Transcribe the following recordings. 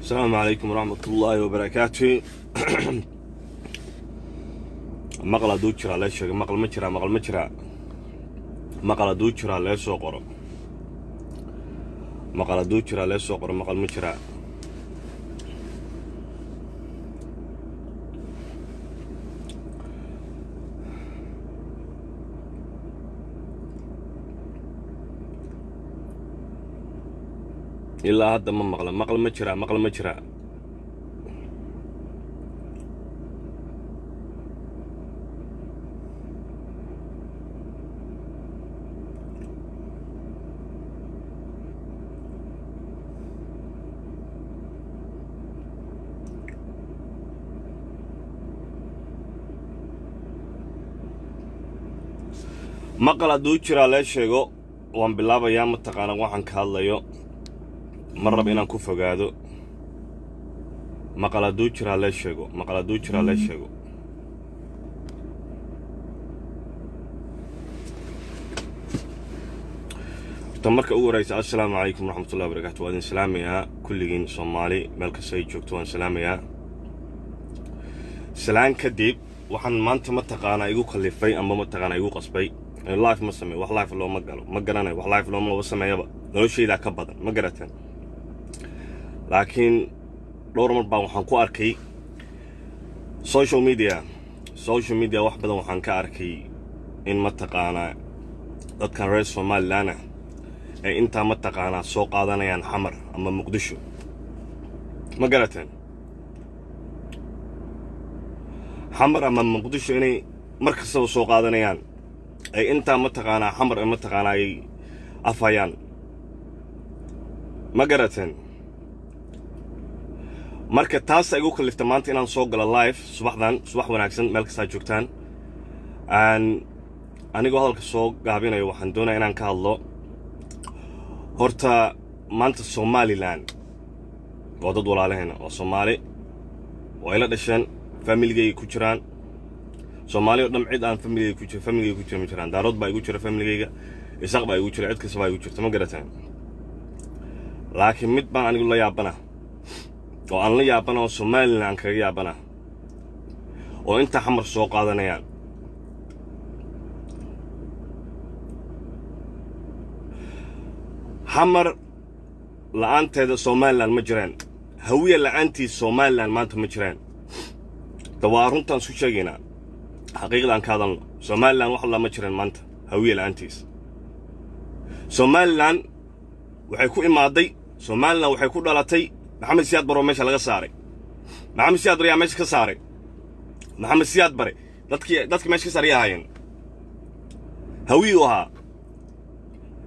السلام عليكم ورحمة الله وبركاته. مقالة دوتشرا ليش مقال مجرى مقالة دوتشرا ليش سوقر مقالة دوتشرا ليش سوقر مقال مجرى إلا هذا من مقال مجرى مقالة دوتشرا ليش شيء وان بالله بيام متقانا وحن كهالله مرة بينا كوفة قادو مقالة دوتشرا ليش شيء تمرك أول رئيس السلام عليكم ورحمة الله وبركاته. وادين سلامي يا كل جين صومالي ملك السيد شوكتوان سلامي يا سلام كديب وحن ما أنت متقانا يقول خليفي أما متقانا يقول قصبي اللايف ما سمي وح لايف لو ما قرنا وح لايف لو ما وسمي يبا لو شيء ذا كبدا ما قرتين لكن دور مربع وحن كواركي سوشيال ميديا واحد وحن كاركي إن متقانا ضد كان رئيس صومال لنا أي أنت متقانا سوق هذا يعني حمر أما مقدشو ما قرتين حمر أما مقدشو يعني مركز سوق هذا يعني أي أنت متقانا حمر متقانا أي أفايان ما قرتين marka taas ay ugu kaliftay maanta inaan soo galo live subax wanaagsan meel kasta joogtaan anigoo hadalka soo gaabinayo waxaan doonayaa inaan ka hadlo horta maanta Somaliland waa dad walaalaheena oo Soomaali oo ay la dhasheen familygay ku jiraan Soomaali oo dhamcid aan familygay ku jira ma jiraan daarood baa igu jira familygayga isaaq baa igu jira cid kasta baa igu jirta ma garataan laakiin mid baan anigu la yaabana oo aan la yaabana oo Somaliland kaga yaabana oo inta xamar soo qaadanayaan xamar la'aanteeda Somaliland ma jiraan hawiye la'aantii Somaliland maanta ma jiraan dawaaruntan soo sheegayna xaqiiqdan ka hadalno Somaliland wax la ma jiraan maanta hawiye la'aantiis Somaliland waxay ku imaaday Somaliland waxay ku dhalatay محمد سياد برو ماشي لغا ساري محمد سياد بريا ماشي كساري محمد سياد بري دادكي ماشي كساري هاين هويوها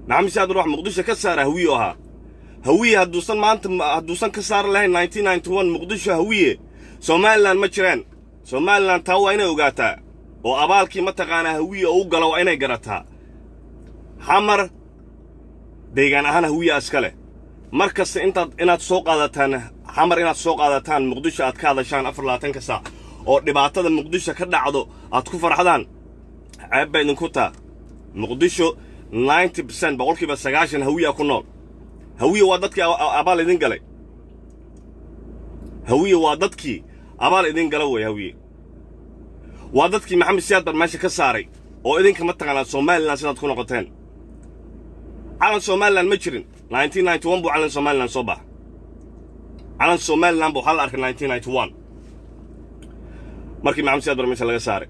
محمد سياد روح مقدشة كسارة هويوها هوية هدوسان ما انت هدوسان كسار لهين 1991 مقدشة هوية Somaliland ما جران Somaliland تاو اينا وقاتا وابالكي متقانا هوية اوغلو اينا قراتها حمر ديغان اهانا هوية اسكاله markas inaad soo qaadataan xamar inaad soo qaadataan muqdisho aad ka hadashaan 24 saac oo dhibaatada muqdisho ka dhacdo aad ku farxadaan ceeb idin ku taa muqdisho 90% boqolkiiba 90 hawiya ku nool hawiya waa dadkii abaal idin galay hawiya waa dadkii abaal idin galay way hawiya waa dadkii maxamed siyaad bar meesha ka saaray oo idinka ma taqaanaa Somaliland sidaad ku noqoteen على Somaliland ما جرين 1991 بو على Somaliland صباح على Somaliland بو حال أرك 1991 مركي معهم سياد برميش لغا ساري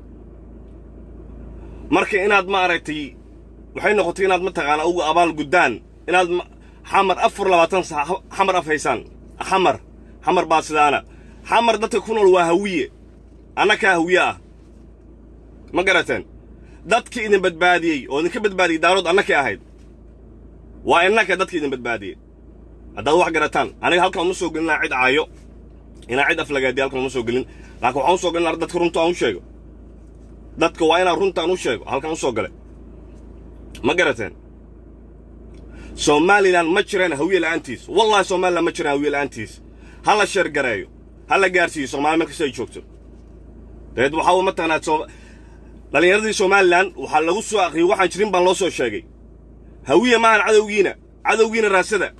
مركي إناد ما أريتي وحين نقطي إناد متغانا أوغو أبال قدان إناد حمر أفر لباتنس حمر أفيسان حمر باسدانا حمر دا تكونوا الوهوية أنا كهوية ما قرأتين دادكي إذن بدبادي وإذن كبدبادي دارود أنا كأهيد وإنك دتك إذن بدبادي هذا واحد قرتان أنا هالكم مسوق لنا عيد عايو هنا عيد أفلق دي هالكم مسوق لنا لكن وحنا مسوق لنا دتك رنتا ونشيء دتك وينا رنتا ونشيء هالكم مسوق له ما قرتان Somaliland ما تشرين هوية الأنتيس والله Somaliland ما تشرين هوية الأنتيس هلا شر قرايو هلا قارسي Somaliland ما كسي شوكتو ده وحاول متى لأن يرضي Somaliland وحلقوا سوا أخي واحد 20 بان لوسو شيء هوية ما عدوجينا راسدة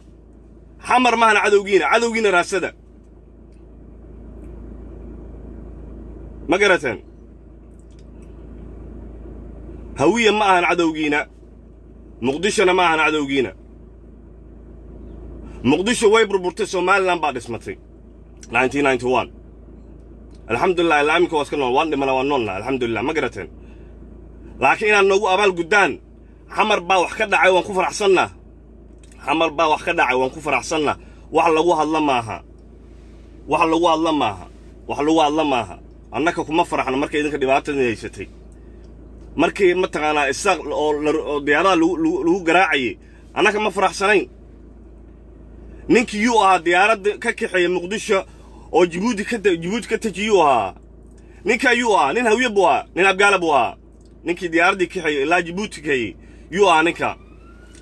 حمر ما عدوجينا راسدة ما قرأتين هوية ما أهن عدوجينا مقدشنا ما أهن عدوجينا مقدشة ويبر برتسو مالان بعد اسمتي 1991 الحمد لله اللي عمك واسكنون وان من ونونا الحمد لله ما قرأتين لكن أنا أبال قدان حمر با wax ka dhacay waan ku faraxsanaa xamar ba wax ka dhacay waan ku faraxsanaa wax lagu hadla maaha annaka kuma faraxna markay idinka dhibaatada haysatay markii ma taqaanaa isaaq oo diyaarada lagu garaacay annaka ma faraxsanayn ninkii uu ahaa diyaarada ka kaxeeyay muqdisho oo Djibouti ka tajiyo ahaa ninka uu ahaa nin hawiye buu ahaa nin abgaala buu ahaa ninkii diyaaradii kaxeeyay ilaa Djibouti kay يو أنيكا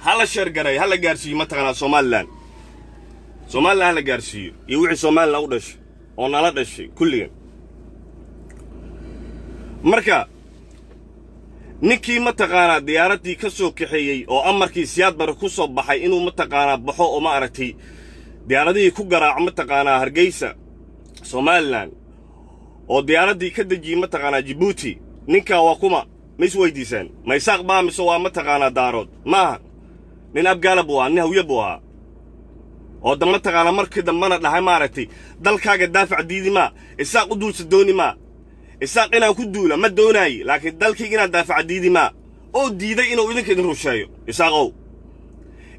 هلا شرقري هلا جارسي متقنا سومالان هلا جارسي يوعي سومال أودش أنا لا دش كلين مركا نكي متقنا ديارتي كسو كحيي أو أمركي سياد بركوسو بحي إنه متقنا بحو أو مارتي ديارتي كوجرا متقنا هرجيسة سومالان أو ديارتي كدجي متقنا جيبوتي نكا وكما مش ويديسان ما يساق با مسوا متقانا دارود ما نين ابغال بوها نين هويه بوها oo dama taqaana markii dambana dhahay maaragtay dalkaaga daafac diidi ma isaaq u duulsa dooni ma isaaq inaan ku duula ma doonaay laakiin dalkayga inaan daafac diidi ma oo diiday inuu idinka idin rusheeyo isaaqow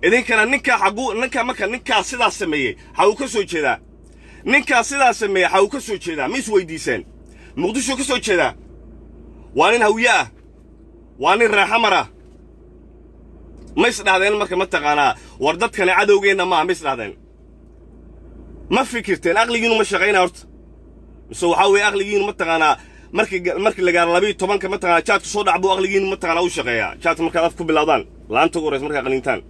idinkana ninka marka ninka sidaas sameeyay ha uu ka soo jeedaa ninka sidaas sameeyay ha uu ka soo jeedaa mis weydiisaan muqdisho ka soo jeedaa waa nin hawiye ah وأنا الرحمرة ما يصدقين مركب متقانا وردت كان عدوجينا ما يصدقين ما فكرتين أغلقينه مش شغينا أرت مسوي حاوي أغلقينه متقانا مركب اللي قال لبي طبعا كمتقانا شات صودا عبو أغلقينه متقانا وش شغيا شات مركب أفكو بالأذان لا أنت قريت مركب أغلقينتان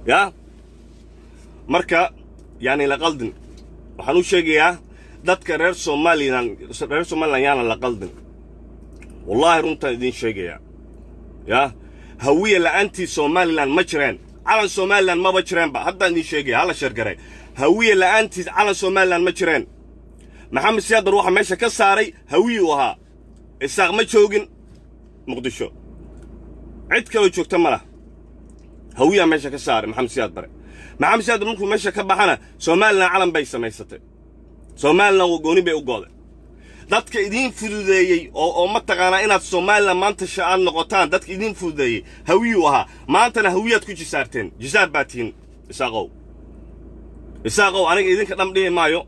يا مركب يعني لقلدن وحنو شجيا دتك رير سومالي يعني لقلدن والله رونتا دين شيء يا هوية لأنتي سوماليلاند ما جرين على سوماليلاند ما بجرين بقى هذا دين شيء على شرقري هوية لأنتي على سوماليلاند ما جرين محمد سياد روح ماشي كساري هوية وها الساق ما تشوقن مقدشو عد كلو تشوق تملا هوية ماشي كساري محمد سياد بري محمد سياد ممكن ماشي كبحنا سوماليلاند علم بيسا ما يستطيع سوماليلاند وقوني بيقول dadka idin fududeeyay oo ma taqaana inaad Soomaaliland maanta shaqaan noqotaan dadka idin fududeeyay hawiyo aha maantana hawiyad ku jisaarteen jisaar baatiin isaaqow aniga idinka dhamdhii maayo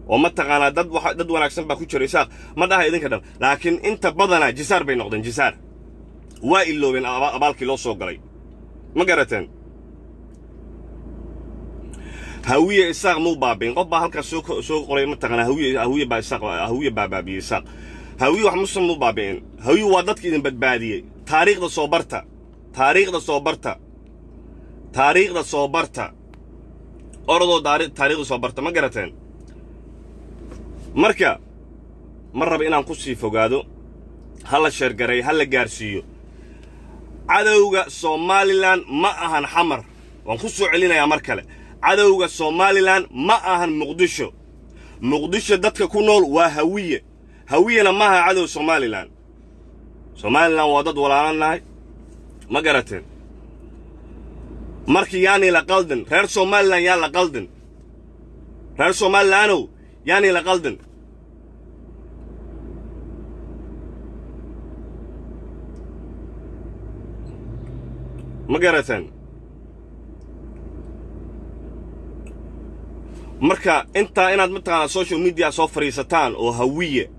oo ma taqaana dad wanaagsan baa ku jira isaaq ma dhaha idinka dham laakiin inta badana jisaar bay noqdeen jisaar waa iloobeen abaalkii loo soo galay ma garateen هوية إساق مو بابين قبّا هالك سوق قريب متقنا هوية بإساق هوية بابي إساق هوية واحد مسلم مو بابين هوية وادت كده بدبادية تاريخ ده صوبرتا أرضو تاريخ ده صوبرتا ما قرأتين مركا مرة بقينا نقصي فوقادو هلا شرقري هلا جارسيو عدوغا سوماليلاند ما أهن حمر ونقصو علينا يا مركلة عدوغا سوماليلاند ما أهن مقدشو دادك كونول هوية لماها عدو سوماليلاند وادد ولانا ما قرأتين مركي يعني لقلدن غير سوماليلاند يا لقلدن غير سوماليلاندو يعني لقلدن ما قرأتين marka inta inaad mataqaana social media soo fariisataan oo hawiye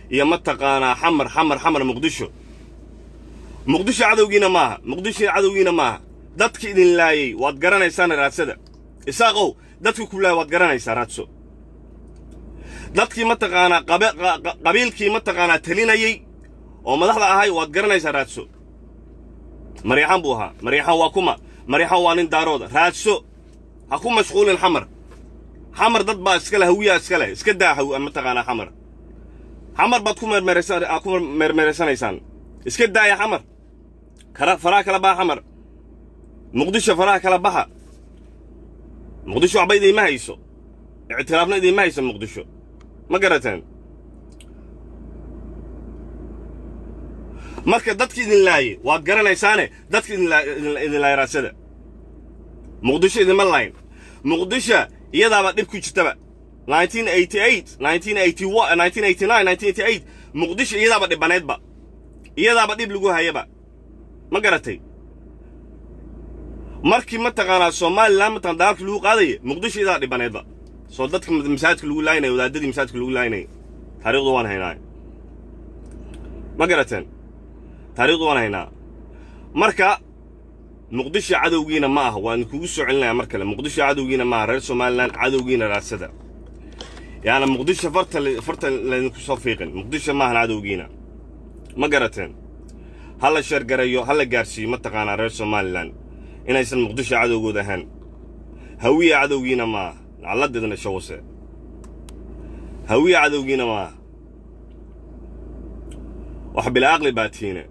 iyo mataqaana xamar muqdisho cadowgiina maaha dadka idin laayay waad garanaysaan raadsada isaaqow dadku ku laayay waad garanaysaa raadso dadkii mataqaana qabiilkii mataqaana talinayay oo madaxda ahay waad garanaysaa raadso مريحان بوها مريحان واكما مريحان وانين دارود رادسو هكو مشغول حمر ضد با اسكله هويه اسكله اسكدا هو متقانا حمر بادكو مرمرسانيسان اسكدا يا حمر فراك لا با حمر مقدشو فراك لا بها مقدشو عبيدي ما هيسو اعترافنا دي ما هيسو مقدشو ma garateen marka dadki idin laayay waad garanaysaane dadki idin laayay raasada muqdisho idinma layn muqdisho iyadaaba dhib ku jirtaba 1988 1981 1989 1988 muqdisho iyadaaba dhibaneedba iyadaaba dhib lagu hayaba ma garatay markii ma taqaanaa Soomaaliland ma taqaan dagaalkii lagu qaadayay muqdisho iyadaa dhibaneedba soo dadka masaajidka lagu laayay wadaadadii masaajidka lagu laayay taariikhdu waan haynaa ma garateen taariikhdu waan haynaa marka muqdisho cadowgiina ma aha waan kugu soo celinayaa mar kale muqdisho cadowgiina ma aha reer Soomaaliland cadowgiina raasada yaana muqdisho farta la ku soo fiiqin muqdisho ma aha cadowgiina ma garateen hala shar garayo hala gaarsiyo ma taqaanaa reer Soomaaliland inaysan muqdisho cadowgooda ahaan hawiye cadowgiina ma aha عالدنا شوسة هوية عدوجينا ما وحب العقل باتينا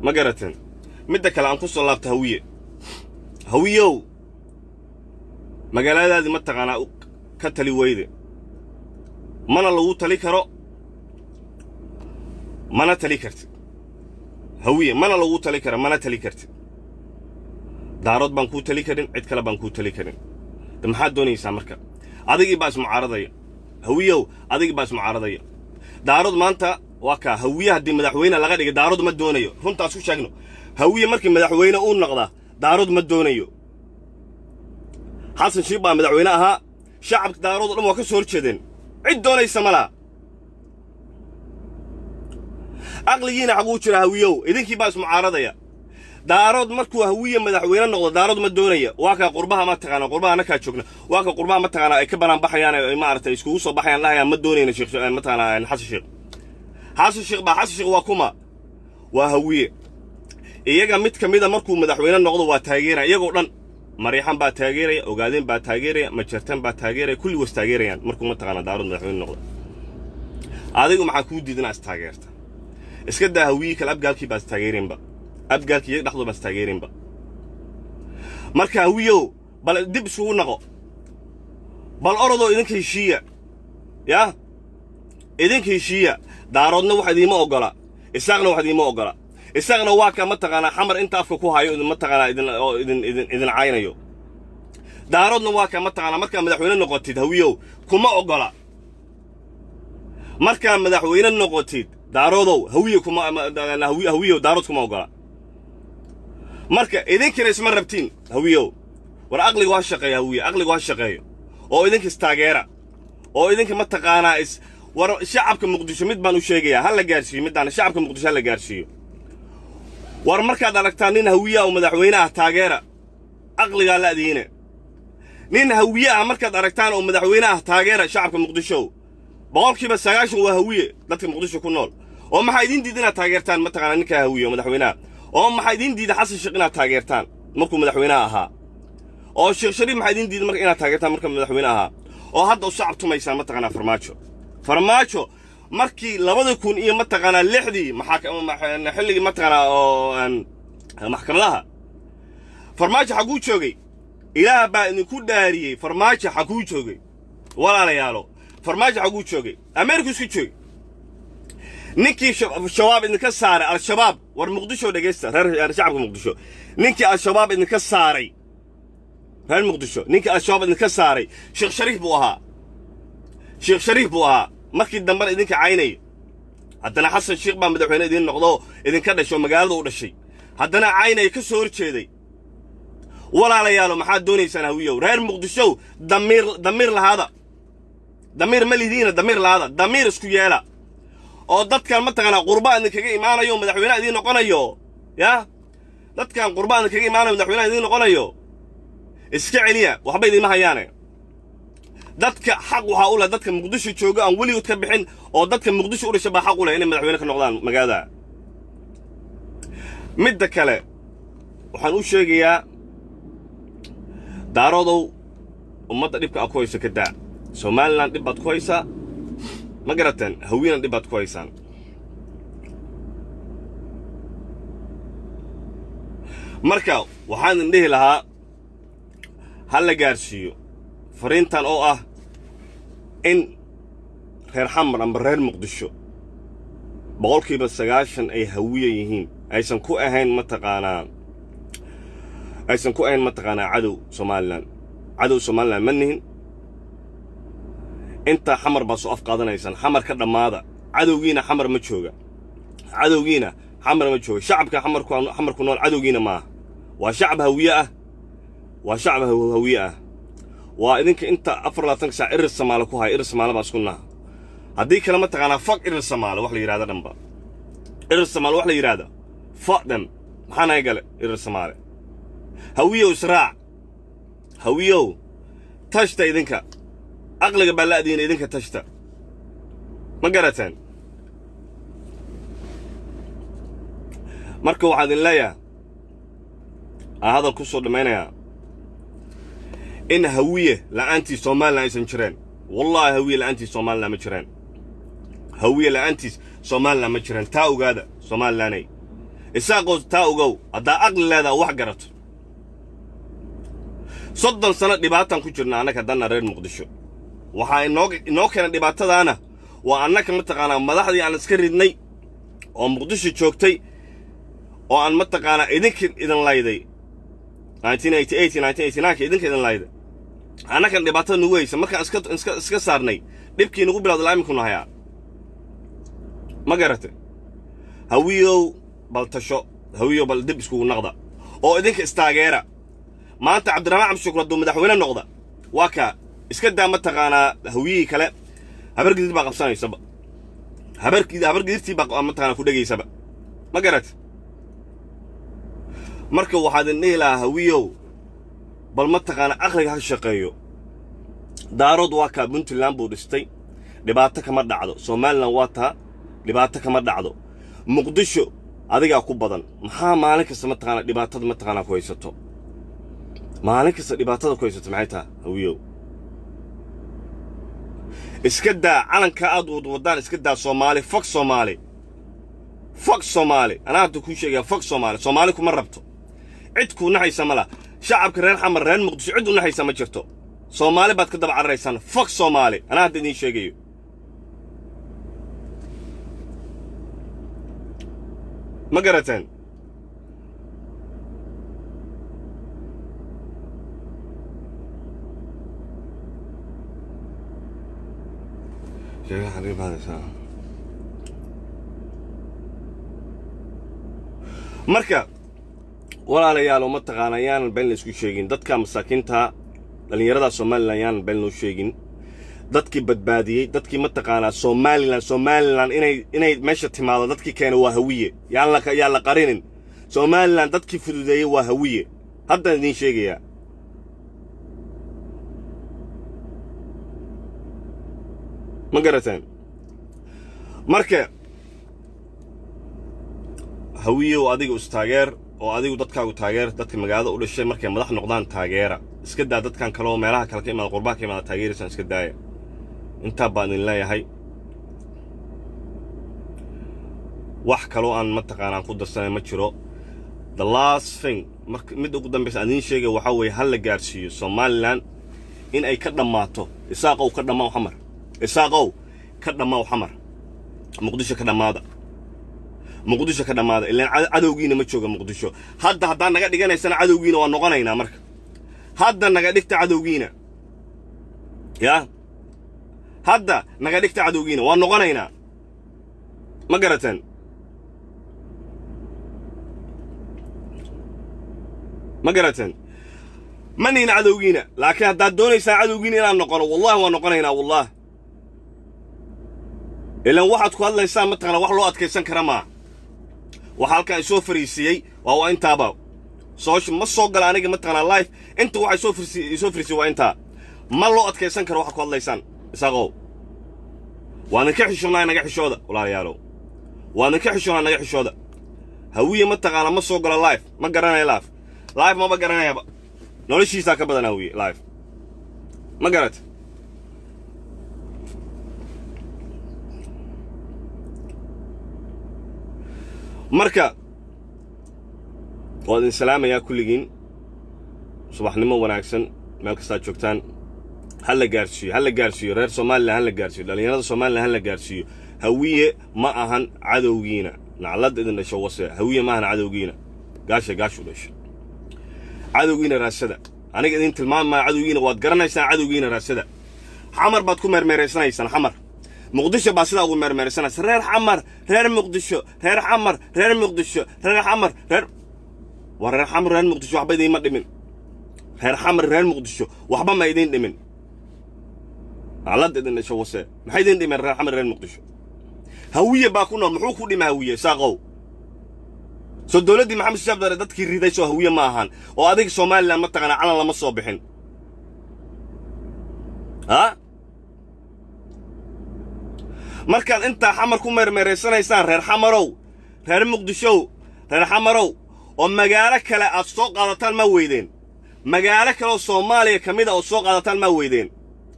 ما قرتن مدة كلام قصة الله بتهوية هوية مقالات هذه متقنا كتلي ويده من الله تلي كرو من تلي كرت هوية من الله تلي كرو من تلي كرت دارود بانكو تلي كرين عد كلا بانكو تلي كرين دم حد دوني سامركا أديك باس معارضية هوية أديك باس معارضية دارود ما أنت وكا هوية هدي مدحوينا لغادي دارود ما دونيو فهمت أسوق شغنو هوية مركي مدحوينا أون نقضة دارود ما دونيو حسن شيبا مدحويناها شعب دارود لما كسر كذن عد دوني سملا أغليين عقوش هوية إذن باس معارضية دارود مركو هوية مدحوينا نقضة دارود ما دونية واكا قربها ما تقانا قربها نكا شوكنا واكا قربها ما تقانا اي كبران بحيانا ما عرفت يسكوصو بحيان لا يا ما دونينا شيخ مثلا حسن الشيخ حسن الشيخ با حسن الشيخ واكوما وهوية iyaga mid kamida markuu madaxweyne noqdo waa taageeraya iyagoo dhan mariixan baa taageeraya ogaadeen baa taageeraya majartan baa taageeraya kulli was taageerayaan markuu ma taqaana daarud madaxweyne noqdo adigu maxaa ku diidana is taageerta iska daa hawiye kala abgaalkii baa taageerinba abgaalkii iyaga dhaxdo baa taageerinba marka hawiyo bal dib isugu noqo bal orodo idinka heshiiya ya idinka heshiiya daarodna wax idiima ogola isaaqna wax idiima ogola isagana waa ka ma taqaana xamar inta afka ku hayo ma taqaana idin caaynayo daarodna waa ka ma taqaana marka madaxweyne noqotid hawiyo kuma ogola marka madaxweyne noqotid daarodow hawiyo kuma hawiyo daarod kuma ogola marka idinkina isma rabtiin hawiyo war aqliga waa shaqeeya hawiyo aqliga waa shaqeeyo oo idinka istaageera oo idinka ma taqaana war shacabka muqdisho mid baan u sheegayaa hal la gaarsiyo midaan shacabka muqdisho hal la gaarsiyo war markaad aragtaan nin hawiye oo madaxweynaha taageera aqliga la adiina nin hawiye markaad aragtaan oo madaxweynaha taageera shacabka muqdisho boqolkiiba 90 waa hawiye dadka muqdisho ku nool oo maxay idin diidina taageertaan ma taqaana ninka hawiye oo madaxweynaha oo maxay idin diida xasan sheekh inaad taageertaan markuu madaxweynaha ahaa oo sheekh shariif maxay idin diida marka inaad taageertaan marka madaxweynaha ahaa oo hadda u shacab tumaysan ma taqaana farmaajo markii 2000 iyo ma taqaana 6dii maxaa xilligii ma taqaana oo maxkamadaha farmaajo xaguu joogay ilaah baa idinku dhaariyay farmaajo xaguu joogay walaalayaalo farmaajo xaguu joogay ameerika isku joogay ninkii shabaab idinka saaray al-shabaab war muqdisho dhageysta reer shacabka muqdisho ninkii al-shabaab idinka saaray reer muqdisho ninkii al-shabaab idinka saaray sheekh shariif buu ahaa markii dambe idinka caynay haddana xasan sheekh baa madaxweyne idin noqdo idinka dhasho magaalada u dhashay haddana caynay ka soo horjeeday walaalayaalo maxaa doonaysaan hawiyow reer muqdisho damiir lahaada damiir ma lidiina damiir isku yeela oo dadkan ma taqaana qurbaan idinkaga imaanayo madaxweyne idin noqonayo ya dadkan qurbaan idinkaga imaanayo madaxweyne idin noqonayo iska celiya waxba idin ma hayaane dadka xaq waxa u leh dadka muqdisho jooga aan waligood ka bixin oo dadka muqdisho u dhashay baa xaq u leh inay madaxweyne ka noqdaan magaalada midda kale waxaan u sheegayaa daarodow ummadda dhibka ku hayso ka daa Soomaaliland dhib baad ku haysaa ma garataan hawiyana dhib baad ku haysaan marka waxaan dhihi lahaa hal la gaarsiiyo fariintan oo ah إن reer xamar amba reer muqdisho boqolkiiba 90 ay hawiye yihiin aysan ku ahayn mataqaanaa cadow Somaliland manihin inta xamar baa soo afqaadanaysan xamar ka dhamaada cadowgiina xamar ma jooga shacabka xamar ku nool cadowgiina ma waa shacab hawiye ah waa idinka inta 24 saac irir Soomaali ku hay irir Soomaali baa isku naha haddii kale mataqaanaa faq irir Soomaali wax la yiraahdo dhanba irir Soomaali wax la yiraahdo faq dhan maxana ay gale irir Soomaali hawiyow tashta idinka aqliga balaadiina idinka tashta ma garataan marka waxaad in leeyahay hadal ku soo dhameynaya in hawiye la'aantii Soomaaliland aysan jireen wallahi hawiye la'aantii Soomaaliland ma jireen taa ogaada Soomaaliland ay isaaqow taa ogow haddaa aqli leedahay wax garato 30 sano dhibaatan ku jirna annaka danna reer muqdisho waxaa inoo keenay dhibaatadaana waa annaka mataqaanaa madaxdii aan iska ridnay oo muqdisho joogtay oo aan mataqaanaa idin layday 1989 idinka idin layday annakan dhibaatada nagu haysa markaan iska saarnay dhibkii nagu bilowday laaminku nahayaa ma garatay hawiyow bal dib iskugu naqda oo idinka istaageera maanta Cabdiraxmaan Cabdishakuur hadduu madaxweyne noqda waa ka iska daa mataqaanaa hawiyii kale habar gidid baa qabsanaysaba habar gididtii baa mataqaanaa ku dhageysaba ma garatay marka waxaad dhihi lahaa hawiyow bal mataqaanaa aqliga ha shaqeeyo daarood waa ka Puntland buu dhistay dhibaato kama dhacdo Somaliland waa taa dhibaato kama dhacdo muqdisho adiga ku badan maxaa maalin kasta mataqaanaa dhibaatada mataqaanaa ku haysato maxay taa hawiyow iska daa calanka aad wadaan iska daa Soomaali anaa hadda ku sheegaya faq Soomaali kuma rabto cid ku naxaysa mala shacabka reer xamar reer muqdisho cid u naxaysa ma jirto Soomaali baad ka daba cararaysan faq Soomaali anaa hadda idin sheegayo ma garataan marka walaalayaal oo mataqaanaa yaanan been la isku sheegin dadka masaakiinta dhalinyarada Soomaaliland yaanan been loo sheegin dadkii badbaadiyey dadkii mataqaanaa Somaliland inay meesha timaado dadkii keenay waa hawiye yaan la qarinin Somaliland dadkii fududeeyay waa hawiye hadda idin sheegaya ma garataan marka hawiyow adigu istaageer oo adigu dadkaagu taageer dadka magaalada u dhashay markay madax noqdaan taageera iska daa dadkan kale oo meelaha kale ka imaada qurbaha ka imaada taageeraysan iska daaya inta baan idin leeyahay wax kaloo aan mataqaanaa ku darsanay ma jiro the last thing mid ugu dambaysa aan idin sheegay waxa weeye hal la gaarsiiyo Somaliland in ay ka dhammaato isaaqow ka dhammaaw xamar muqdisho ka dhamaada ilaa cadowgiina ma jooga muqdisho hadda naga dhiganaysana cadowgiina waa noqonaynaa marka hadda naga dhigta cadowgiina waa noqonaynaa ma garataan manina cadowgiina laakiin haddaad doonaysaan cadowgiina inaan noqono wallahi waa noqonaynaa wallahi ilaan waxaad ku hadlaysaan mataqaanaa wax loo adkaysan kara maa waxa halkan soo fariisiyay waa intaaba ma soo gala aniga mataqaanaa live inta waxa soo fariisiyay waa inta ma loo adkaysan karo waxa ku hadlaysaan isaaqow waan ka xishoonaa naga xishooda walaalayaalow naga xishooda hawiye mataqaanaa ma soo gala live ma garanay live ma garanayaba noloshiisa ka badan hawiye live ma garat marka waad salaamayaa kulligiin subaxnimo wanaagsan meel kasta joogtaan هلا جارسيو هلا جارسيو رير سومالي هلا جارسيو دلينيرada Soomaaliland هلا جارسيو هويه ما ahan cadowgiina naclad idin dhasho wase hawiye ma ahan cadowgiina gaasha gaashu dhasho cadowgiina raasada aniga idin tilmaamay cadowgiina waad garanaysaan cadowgiina raasada xamar baad ku meermeeraysanaysan xamar muqdisho baa sida ugu meermeeraysanaysan reer xamar reer muqdisho reer xamar reer muqdisho reer xamar reer wareer xamar reer muqdisho waxba idin ma dhimin reer xamar reer muqdisho waxba ma idin dhimin naclad idin dhasho wase maxay idin dhimin reer xamar reer muqdisho هوية باكونا محوكو دي ما هوية ساقو سو دولدي محمد شاب دار دادكي ريداي سو هوية ماهان او اديك سومالي لما تغانا على لما صوبحين ها مركان انت حمر كو مرمريسان ايسان رير حمرو رير مقدشو رير حمرو ومقالة كلا السوق قادتان ما ويدين مقالة كلا سوماليا كميدا السوق قادتان ما ويدين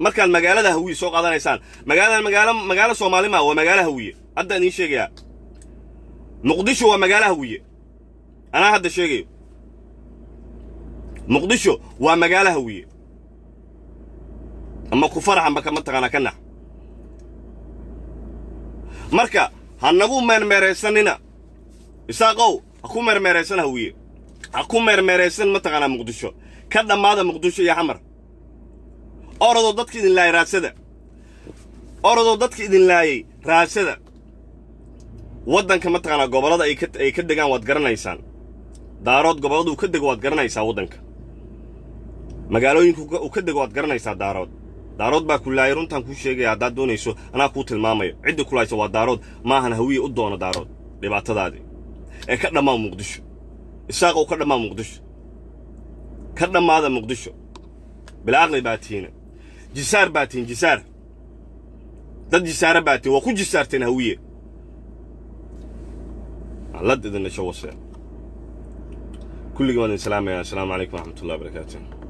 markaan magaalada hawiye soo qaadanaysaan magaalo Soomaali ma waa magaalo hawiye hadda in sheegaya muqdisho waa magaalo hawiye ana hadda sheegayo muqdisho waa magaalo hawiye ama ku faraxan baka mataqana kana marka hanagu meermeeraysanina isaaqow ku meermeeraysan hawiye ku meermeeraysan mataqana muqdisho ka dhamaada muqdisho iyo xamar أرادوا ضدك إذن لاي راسدة أرادوا ضدك إذن لاي راسدة ودن كما تغانا قبلada ay ka degaan waad garanaysan daarood goboladu ka deg waad garanaysaa wadanka magaalooyinku ka deg waad garanaysaa daarood baa kullaay runtan ku sheegay hadaad doonayso anaa ku tilmaamayo cid kulayso waa daarood maahan hawiye u doono daarood dhibaatadaadi ee ka dhamaa muqdisho isaaqo ka dhamaa muqdisho ka dhamaada muqdisho بالعقل باتينا جسار باتين جسار ضد جسار باتين وكو جسارتين هوية على إذن شو وصل كل جوان السلام عليكم ورحمة الله وبركاته.